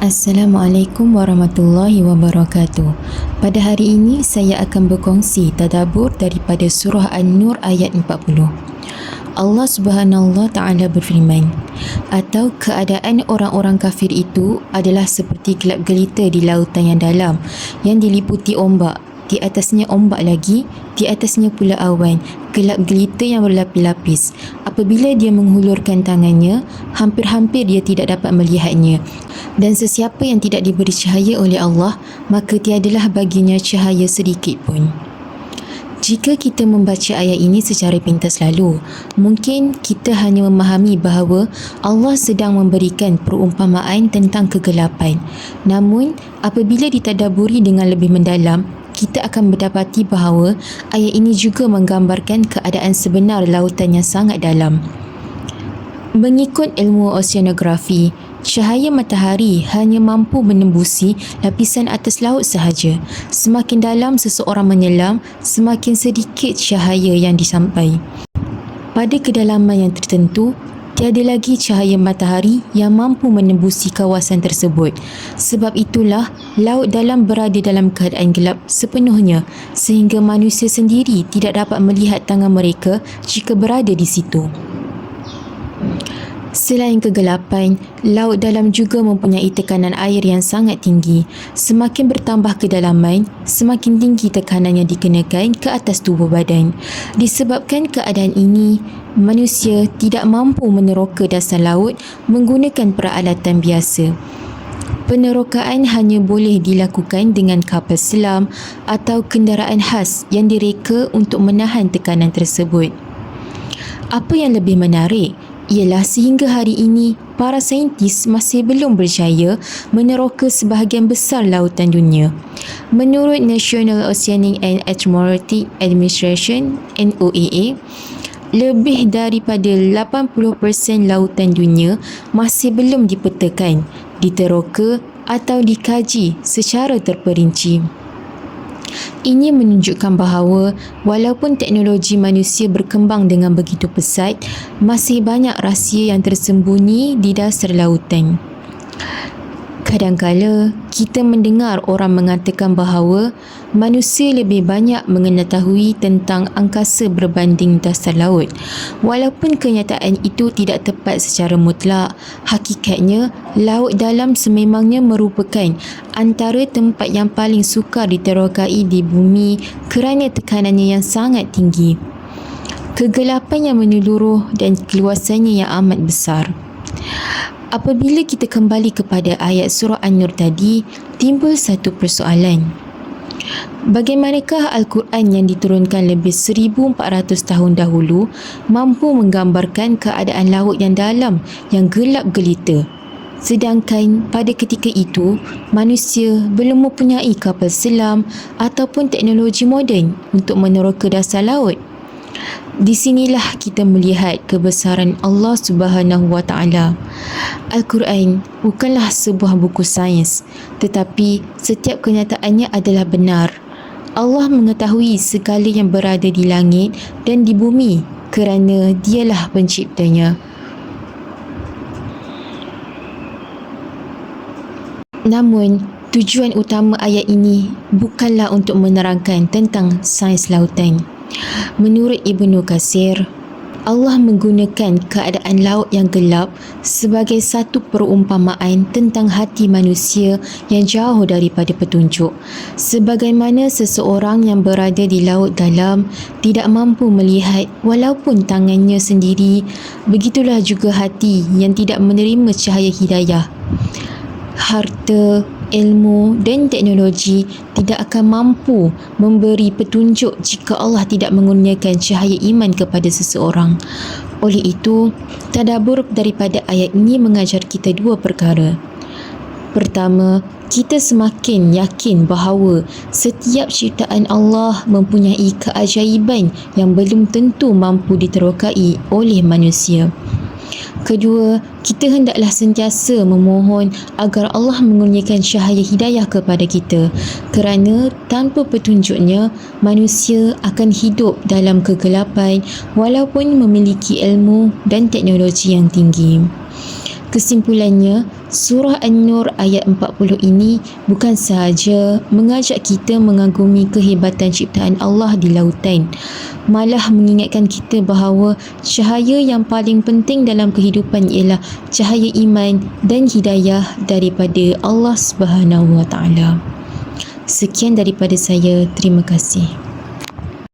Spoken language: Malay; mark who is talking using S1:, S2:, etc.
S1: Assalamualaikum warahmatullahi wabarakatuh. Pada hari ini saya akan berkongsi tadabbur daripada surah An-Nur ayat 40. Allah Subhanahu wa taala berfirman, atau keadaan orang-orang kafir itu adalah seperti gelap gelita di lautan yang dalam yang diliputi ombak. Di atasnya ombak lagi, di atasnya pula awan, gelap gelita yang berlapis-lapis. Apabila dia menghulurkan tangannya, hampir-hampir dia tidak dapat melihatnya. Dan sesiapa yang tidak diberi cahaya oleh Allah, maka tiadalah baginya cahaya sedikit pun. Jika kita membaca ayat ini secara pintas lalu, mungkin kita hanya memahami bahawa Allah sedang memberikan perumpamaan tentang kegelapan. Namun, apabila ditadabburi dengan lebih mendalam, kita akan mendapati bahawa ayat ini juga menggambarkan keadaan sebenar lautan yang sangat dalam. Mengikut ilmu oceanografi, cahaya matahari hanya mampu menembusi lapisan atas laut sahaja. Semakin dalam seseorang menyelam, semakin sedikit cahaya yang disampai. Pada kedalaman yang tertentu, tiada lagi cahaya matahari yang mampu menembusi kawasan tersebut. Sebab itulah, laut dalam berada dalam keadaan gelap sepenuhnya sehingga manusia sendiri tidak dapat melihat tangan mereka jika berada di situ. Selain kegelapan, laut dalam juga mempunyai tekanan air yang sangat tinggi. Semakin bertambah kedalaman, semakin tinggi tekanan yang dikenakan ke atas tubuh badan. Disebabkan keadaan ini, manusia tidak mampu meneroka dasar laut menggunakan peralatan biasa. Penerokaan hanya boleh dilakukan dengan kapal selam atau kenderaan khas yang direka untuk menahan tekanan tersebut. Apa yang lebih menarik ialah sehingga hari ini, para saintis masih belum berjaya meneroka sebahagian besar lautan dunia. Menurut National Oceanic and Atmospheric Administration (NOAA), lebih daripada 80% lautan dunia masih belum dipetakan, diteroka atau dikaji secara terperinci. Ini menunjukkan bahawa walaupun teknologi manusia berkembang dengan begitu pesat, masih banyak rahsia yang tersembunyi di dasar lautan. Kadangkala kita mendengar orang mengatakan bahawa manusia lebih banyak mengetahui tentang angkasa berbanding dasar laut. Walaupun kenyataan itu tidak tepat secara mutlak, hakikatnya laut dalam sememangnya merupakan antara tempat yang paling sukar diterokai di bumi kerana tekanannya yang sangat tinggi, kegelapan yang menyeluruh dan keluasannya yang amat besar. Apabila kita kembali kepada ayat surah An-Nur tadi, timbul satu persoalan. Bagaimanakah Al-Quran yang diturunkan lebih 1400 tahun dahulu mampu menggambarkan keadaan laut yang dalam yang gelap gelita? Sedangkan pada ketika itu, manusia belum mempunyai kapal selam ataupun teknologi moden untuk meneroka dasar laut. Di sinilah kita melihat kebesaran Allah Subhanahu wa taala. Al-Quran bukanlah sebuah buku sains, tetapi setiap kenyataannya adalah benar. Allah mengetahui segala yang berada di langit dan di bumi kerana Dialah penciptanya. Namun, tujuan utama ayat ini bukanlah untuk menerangkan tentang sains lautan. Menurut Ibnu Katsir, Allah menggunakan keadaan laut yang gelap sebagai satu perumpamaan tentang hati manusia yang jauh daripada petunjuk. Sebagaimana seseorang yang berada di laut dalam tidak mampu melihat walaupun tangannya sendiri, begitulah juga hati yang tidak menerima cahaya hidayah. Harta, ilmu dan teknologi tidak akan mampu memberi petunjuk jika Allah tidak mengurniakan cahaya iman kepada seseorang. Oleh itu, tadabbur daripada ayat ini mengajar kita dua perkara. Pertama, kita semakin yakin bahawa setiap ciptaan Allah mempunyai keajaiban yang belum tentu mampu diterokai oleh manusia. Kedua, kita hendaklah sentiasa memohon agar Allah mengurniakan cahaya hidayah kepada kita, kerana tanpa petunjuknya, manusia akan hidup dalam kegelapan walaupun memiliki ilmu dan teknologi yang tinggi. Kesimpulannya, surah An-Nur ayat 40 ini bukan sahaja mengajak kita mengagumi kehebatan ciptaan Allah di lautan, malah mengingatkan kita bahawa cahaya yang paling penting dalam kehidupan ialah cahaya iman dan hidayah daripada Allah Subhanahu Wa Taala. Sekian daripada saya. Terima kasih.